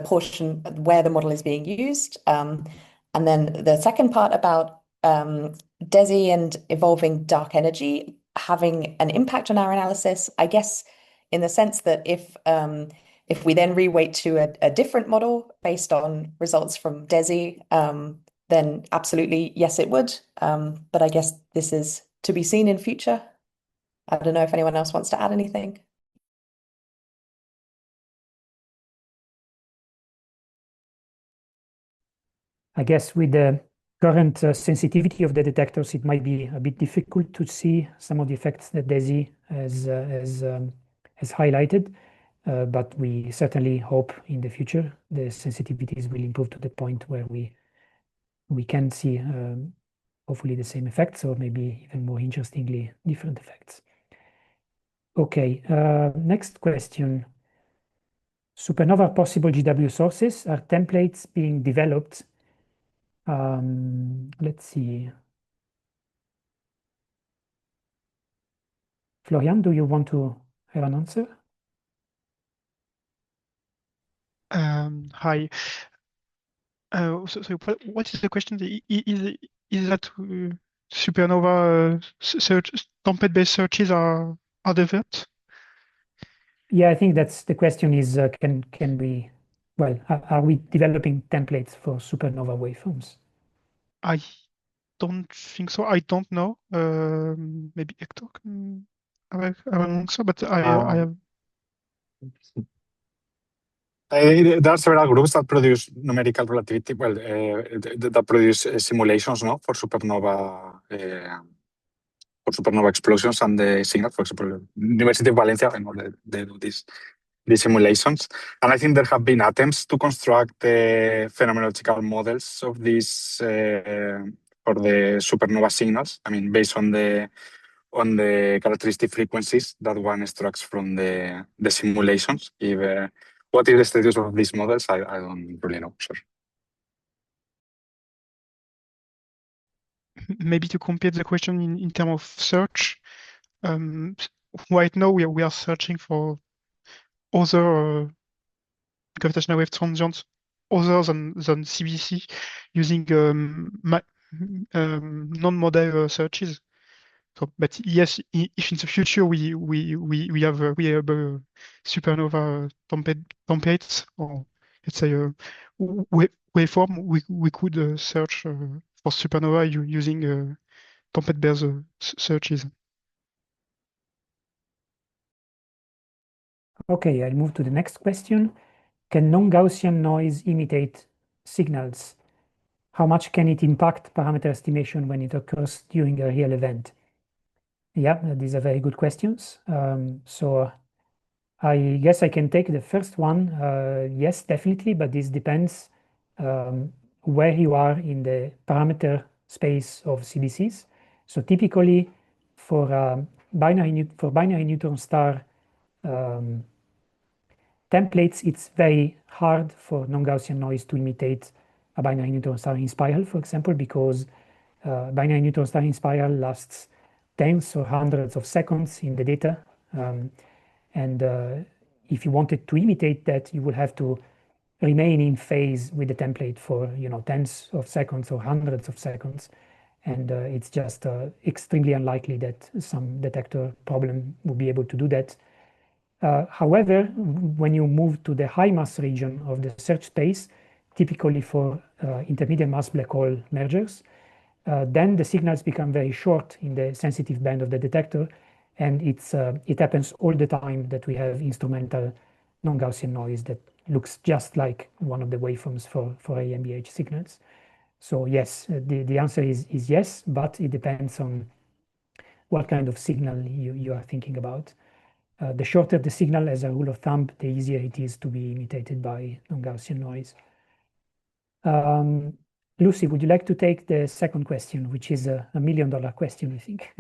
portion where the model is being used. And then the second part about DESI and evolving dark energy having an impact on our analysis, I guess, in the sense that if we then reweight to a different model based on results from DESI, then absolutely, yes, it would. But I guess this is to be seen in future. I don't know if anyone else wants to add anything. I guess with the current sensitivity of the detectors, it might be a bit difficult to see some of the effects that DESI has highlighted. But we certainly hope in the future the sensitivities will improve to the point where we can see hopefully the same effects, or maybe even more interestingly, different effects. Okay, next question. Supernova possible GW sources, are templates being developed? Let's see. Florian, do you want to have an answer? Hi. So what is the question? Is that supernova search template-based searches are developed? Yeah, I think that's the question is can we, well, are we developing templates for supernova waveforms? I don't think so. I don't know. Maybe Hector can have an answer, but I have. There are several groups that produce numerical relativity, well, that produce simulations, no, for supernova explosions and the signals. For example, University of Valencia, I know they do these simulations, and I think there have been attempts to construct phenomenological models of these for the supernova signals. I mean, based on the characteristic frequencies that one extracts from the simulations. What is the status of these models? I don't really know. Sure. Maybe to complete the question in terms of search, right now we are searching for other gravitational wave transients other than CBC using non-model searches. So, but yes, if in the future we have reliable supernova templates, or let's say waveform, we could search for supernova using template-based searches. Okay, I'll move to the next question. Can non-Gaussian noise imitate signals? How much can it impact parameter estimation when it occurs during a real event? Yeah, these are very good questions. So I guess I can take the first one. Yes, definitely, but this depends where you are in the parameter space of CBCs. So typically for binary neutron star templates, it's very hard for non-Gaussian noise to imitate a binary neutron star in spiral, for example, because binary neutron star in spiral lasts tens or hundreds of seconds in the data. And if you wanted to imitate that, you would have to remain in phase with the template for tens of seconds or hundreds of seconds. And it's just extremely unlikely that some detector problem will be able to do that. However, when you move to the high mass region of the search space, typically for intermediate mass black hole mergers, then the signals become very short in the sensitive band of the detector, and it happens all the time that we have instrumental non-Gaussian noise that looks just like one of the waveforms for AMBH signals. So yes, the answer is yes, but it depends on what kind of signal you are thinking about. The shorter the signal, as a rule of thumb, the easier it is to be imitated by non-Gaussian noise. Lucy, would you like to take the second question, which is a $1 million question, I think?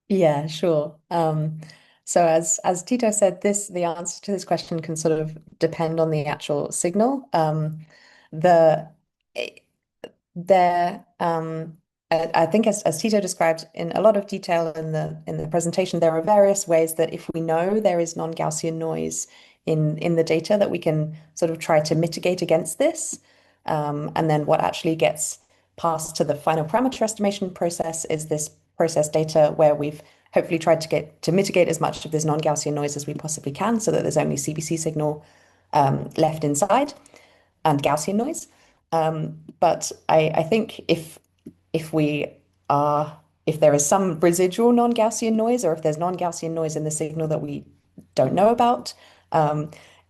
Yeah, sure. So as Tito said, the answer to this question can sort of depend on the actual signal. I think as Tito described in a lot of detail in the presentation, there are various ways that if we know there is non-Gaussian noise in the data, that we can sort of try to mitigate against this. And then what actually gets passed to the final parameter estimation process is this process data where we've hopefully tried to mitigate as much of this non-Gaussian noise as we possibly can, so that there's only CBC signal left inside and Gaussian noise. But I think if there is some residual non-Gaussian noise, or if there's non-Gaussian noise in the signal that we don't know about,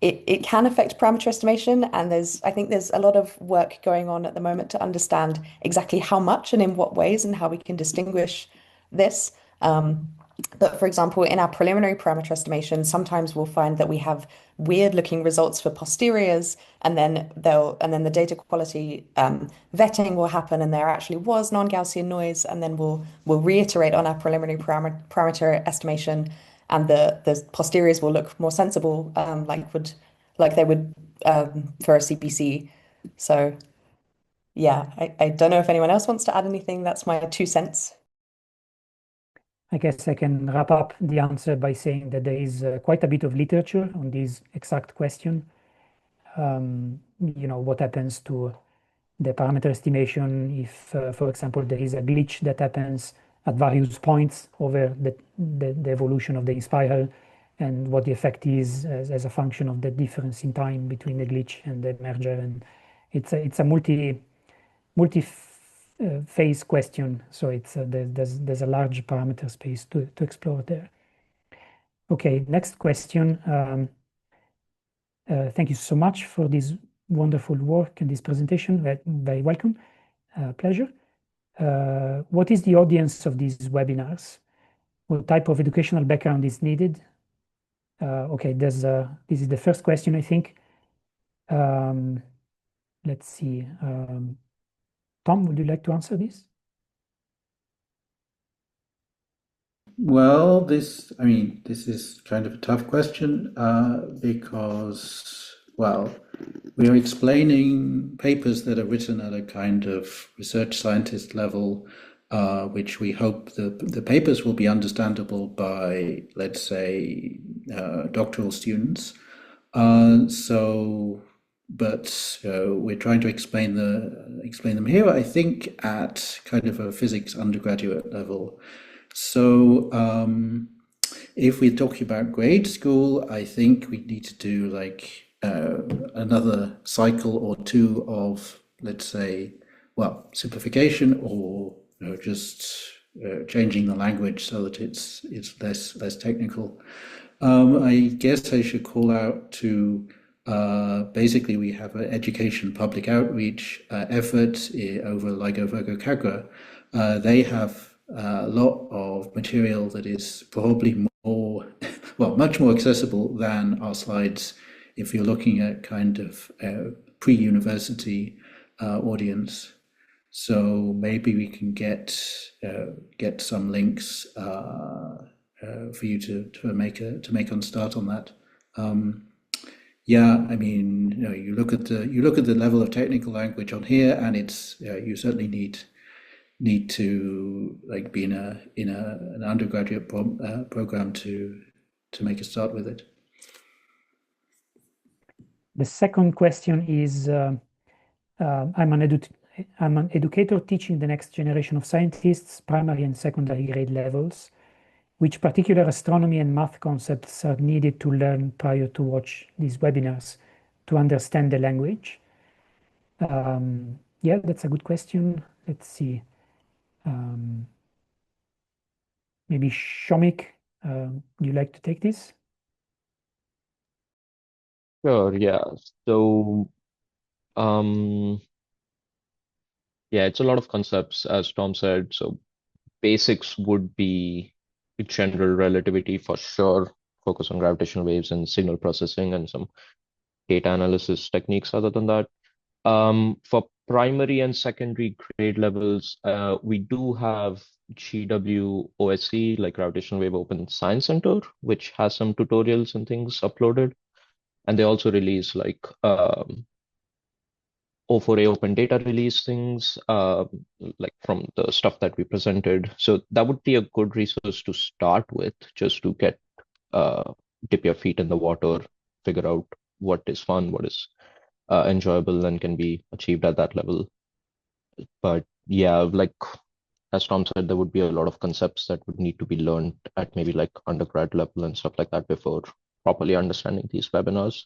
it can affect parameter estimation. And I think there's a lot of work going on at the moment to understand exactly how much and in what ways and how we can distinguish this. But for example, in our preliminary parameter estimation, sometimes we'll find that we have weird looking results for posteriors, and then the data quality vetting will happen, and there actually was non-Gaussian noise, and then we'll reiterate on our preliminary parameter estimation, and the posteriors will look more sensible, like they would for a CPC. So yeah, I don't know if anyone else wants to add anything. That's my 2 cents. I guess I can wrap up the answer by saying that there is quite a bit of literature on this exact question. What happens to the parameter estimation if, for example, there is a glitch that happens at various points over the evolution of the spiral, and what the effect is as a function of the difference in time between the glitch and the merger. And it's a multi phase question, so there's a large parameter space to explore there. Okay, next question. Thank you so much for this wonderful work and this presentation. Very welcome. Pleasure. What is the audience of these webinars? What type of educational background is needed? Okay, this is the first question, I think. Let's see. Tom, would you like to answer this? Well, this is kind of a tough question because, well, we are explaining papers that are written at a kind of research scientist level, which we hope the papers will be understandable by, let's say, doctoral students. So but we're trying to explain them here, I think, at kind of a physics undergraduate level. So if we're talking about grade school, I think we need to do like another cycle or two of, let's say, well, simplification, or just changing the language so that it's less technical. I guess I should call out to basically we have an education public outreach effort over LIGO Virgo Kagra. They have a lot of material that is probably more, well, much more accessible than our slides if you're looking at kind of pre-university audience. So maybe we can get some links for you to make on start on that. Yeah, I mean, you look at the level of technical language on here, and it's you certainly need to like be in an undergraduate program to make a start with it. The second question is, I'm an educator teaching the next generation of scientists, primary and secondary grade levels. Which particular astronomy and math concepts are needed to learn prior to watch these webinars to understand the language? Yeah, that's a good question. Let's see. Maybe Shomik, do you like to take this? Sure, yeah. So, yeah, it's a lot of concepts, as Tom said. So basics would be general relativity for sure, focus on gravitational waves and signal processing and some data analysis techniques other than that. For primary and secondary grade levels, we do have GWOSC, like Gravitational Wave Open Science Center, which has some tutorials and things uploaded. And they also release like O4A open data release things, like from the stuff that we presented. So that would be a good resource to start with, just to get dip your feet in the water, figure out what is fun, what is enjoyable, and can be achieved at that level. But yeah, like as Tom said, there would be a lot of concepts that would need to be learned at maybe like undergrad level and stuff like that before properly understanding these webinars.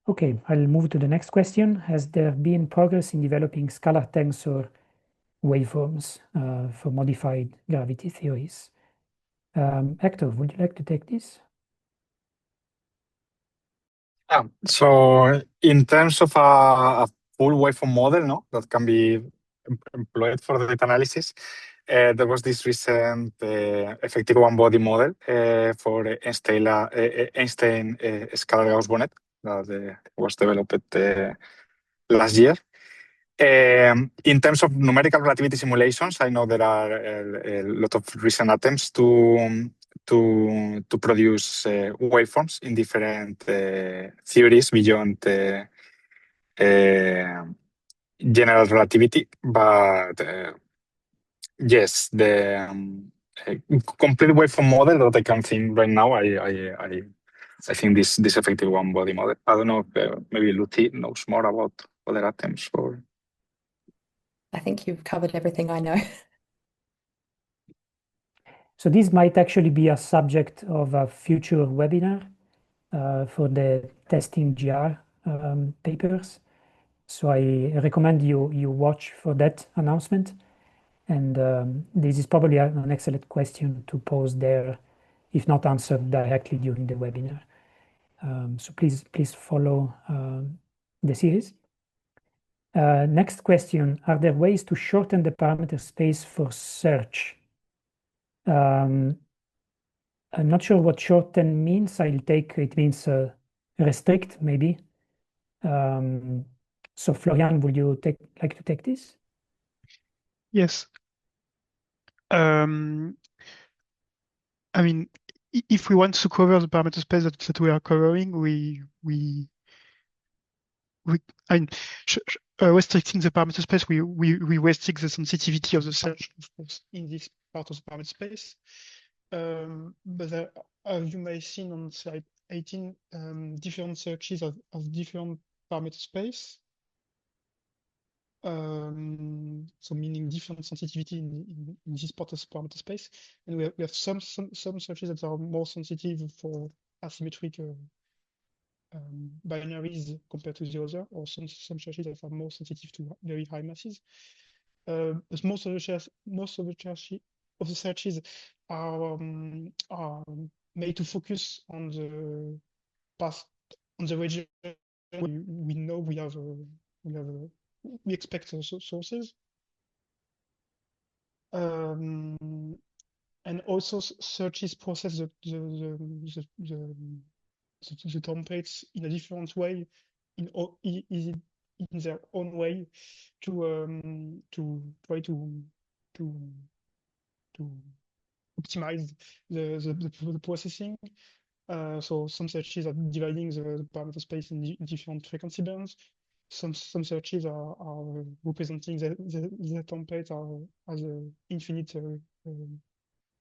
Okay, I'll move to the next question. Has there been progress in developing scalar tensor waveforms for modified gravity theories? Hector, would you like to take this? Yeah. So in terms of a full waveform model, that can be employed for the data analysis, there was this recent effective one-body model for Einstein scalar Gauss-Bonnet that was developed last year. In terms of numerical relativity simulations, I know there are a lot of recent attempts to produce waveforms in different theories beyond general relativity, but yes, the complete waveform model that I can think right now, I think this effective one-body model. I don't know if maybe Lucy knows more about other attempts or. I think you've covered everything I know. So this might actually be a subject of a future webinar for the testing GR papers. So I recommend you watch for that announcement. And this is probably an excellent question to pose there, if not answered directly during the webinar. So please follow the series. Next question, are there ways to shorten the parameter space for search? I'm not sure what shorten means. I'll take, it means restrict maybe. So Florian, would you like to take this? Yes. I mean, if we want to cover the parameter space that we are covering, restricting the parameter space, we restrict the sensitivity of the search, of course, in this part of the parameter space. But there, as you may have seen on slide 18, different searches of different parameter space. So meaning different sensitivity in this part of parameter space. And we have some searches that are more sensitive for asymmetric binaries compared to the other, or some searches that are more sensitive to very high masses. But most of the searches are made to focus on the past, on the region we know we expect sources. And also searches process the templates in a different way, in their own way, to try to optimize the processing. So some searches are dividing the parameter space in different frequency bands. Some searches are representing the template as infinite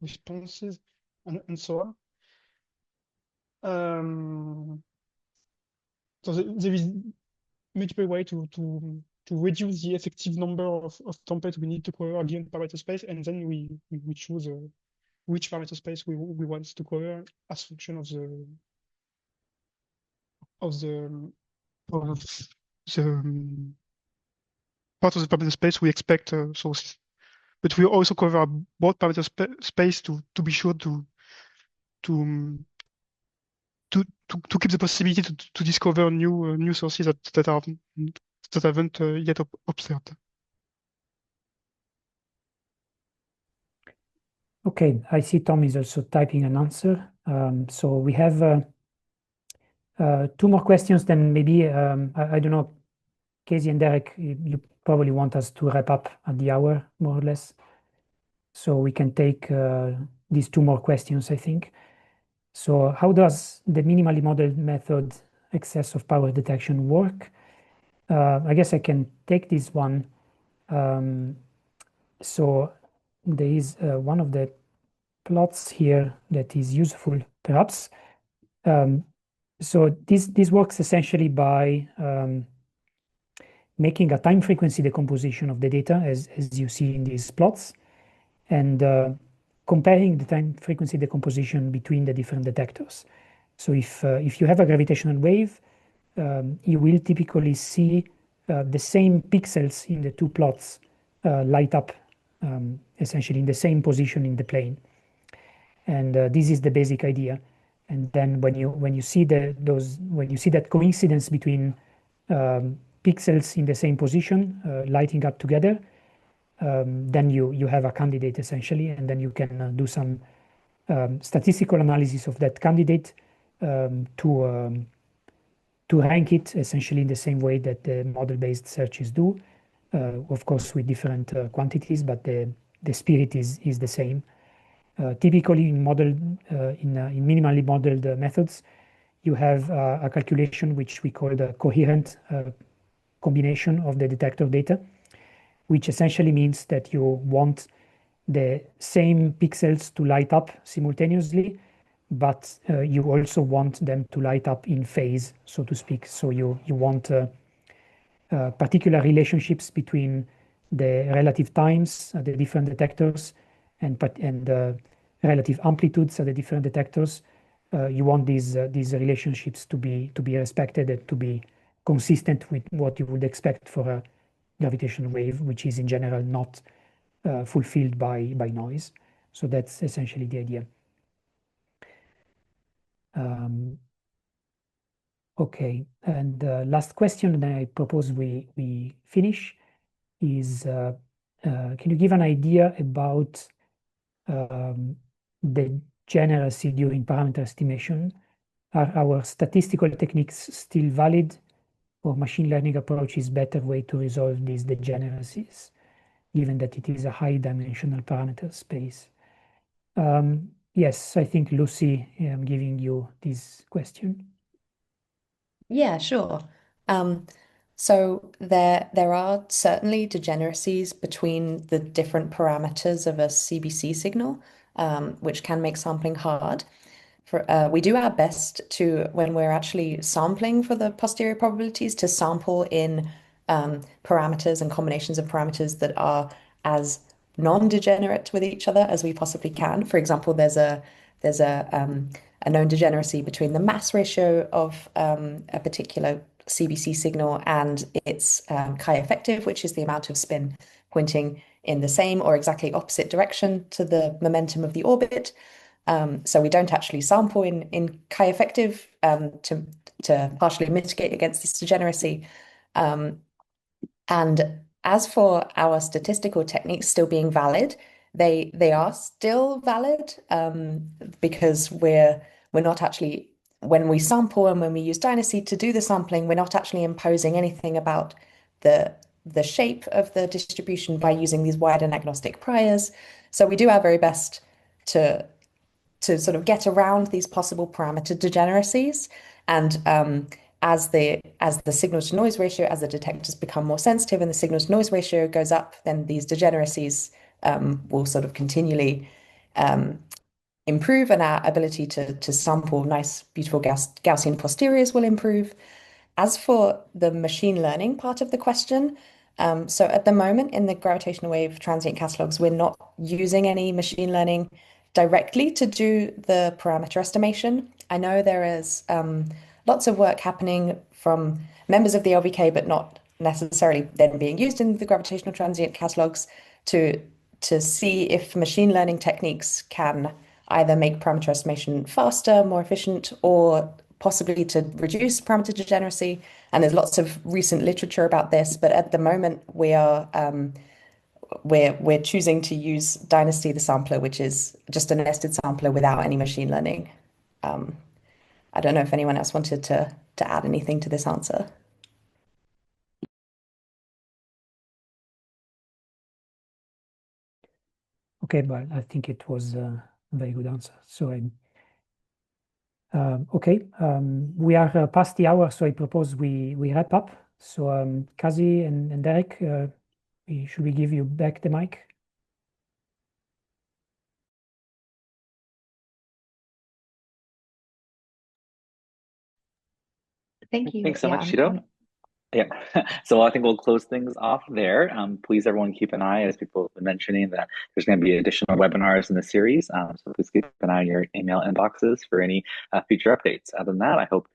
responses, and so on. So there is multiple way to reduce the effective number of templates we need to cover a given parameter space, and then we choose which parameter space we want to cover as function of the part of the parameter space we expect sources. But we also cover both parameter space to be sure to keep the possibility to discover new sources that haven't yet observed. Okay, I see Tom is also typing an answer. So we have two more questions, then maybe, I don't know, Casey and Derek, you probably want us to wrap up at the hour, more or less. So we can take these two more questions, I think. So how does the minimally modeled method excess of power detection work? I guess I can take this one. So there is one of the plots here that is useful, perhaps. So this works essentially by making a time frequency decomposition of the data, as you see in these plots, and comparing the time frequency decomposition between the different detectors. So if you have a gravitational wave, you will typically see the same pixels in the two plots light up essentially in the same position in the plane. And this is the basic idea. And then when you see that coincidence between pixels in the same position lighting up together, then you have a candidate essentially, and then you can do some statistical analysis of that candidate to rank it essentially in the same way that the model-based searches do, of course with different quantities, but the spirit is the same. Typically in minimally modeled methods, you have a calculation which we call the coherent combination of the detector data, which essentially means that you want the same pixels to light up simultaneously, but you also want them to light up in phase, so to speak. So you want particular relationships between the relative times at the different detectors and relative amplitudes at the different detectors. You want these relationships to be respected and to be consistent with what you would expect for a gravitational wave, which is in general not fulfilled by noise. So that's essentially the idea. Okay, and the last question that I propose we finish is, can you give an idea about the generacy during parameter estimation? Are our statistical techniques still valid, or machine learning approach is better way to resolve these degeneracies, given that it is a high dimensional parameter space? Yes, I think Lucy, I'm giving you this question. Yeah, sure. So there are certainly degeneracies between the different parameters of a CBC signal. which can make sampling hard. We do our best to, when we're actually sampling for the posterior probabilities, to sample in parameters and combinations of parameters that are as non-degenerate with each other as we possibly can. For example, there's a known degeneracy between the mass ratio of a particular CBC signal and its chi effective, which is the amount of spin pointing in the same or exactly opposite direction to the momentum of the orbit. So we don't actually sample in chi effective to partially mitigate against this degeneracy. And as for our statistical techniques still being valid, they are still valid because we're not actually, when we sample and when we use Dynasty to do the sampling, we're not actually imposing anything about the shape of the distribution by using these wide and agnostic priors. So we do our very best to sort of get around these possible parameter degeneracies. And as the signal to noise ratio, as the detectors become more sensitive and the signal to noise ratio goes up, then these degeneracies will sort of continually improve, and our ability to sample nice, beautiful Gaussian posteriors will improve. As for the machine learning part of the question, so at the moment in the gravitational wave transient catalogs, we're not using any machine learning directly to do the parameter estimation. I know there is lots of work happening from members of the LVK, but not necessarily then being used in the gravitational transient catalogs to see if machine learning techniques can either make parameter estimation faster, more efficient, or possibly to reduce parameter degeneracy. And there's lots of recent literature about this, but at the moment we are we're choosing to use Dynasty, the sampler, which is just a nested sampler without any machine learning. I don't know if anyone else wanted to add anything to this answer. Okay, but I think it was a very good answer. So we are past the hour, so I propose we wrap up. So Kazi and Derek, should we give you back the mic? Thank you. Thanks so much, Shido. Yeah, so I think we'll close things off there. Please, everyone, keep an eye, as people have been mentioning, that there's going to be additional webinars in the series. So please keep an eye on your email inboxes for any future updates. Other than that, I hope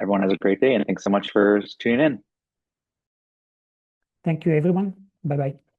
everyone has a great day, and thanks so much for tuning in. Thank you, everyone. Bye-bye.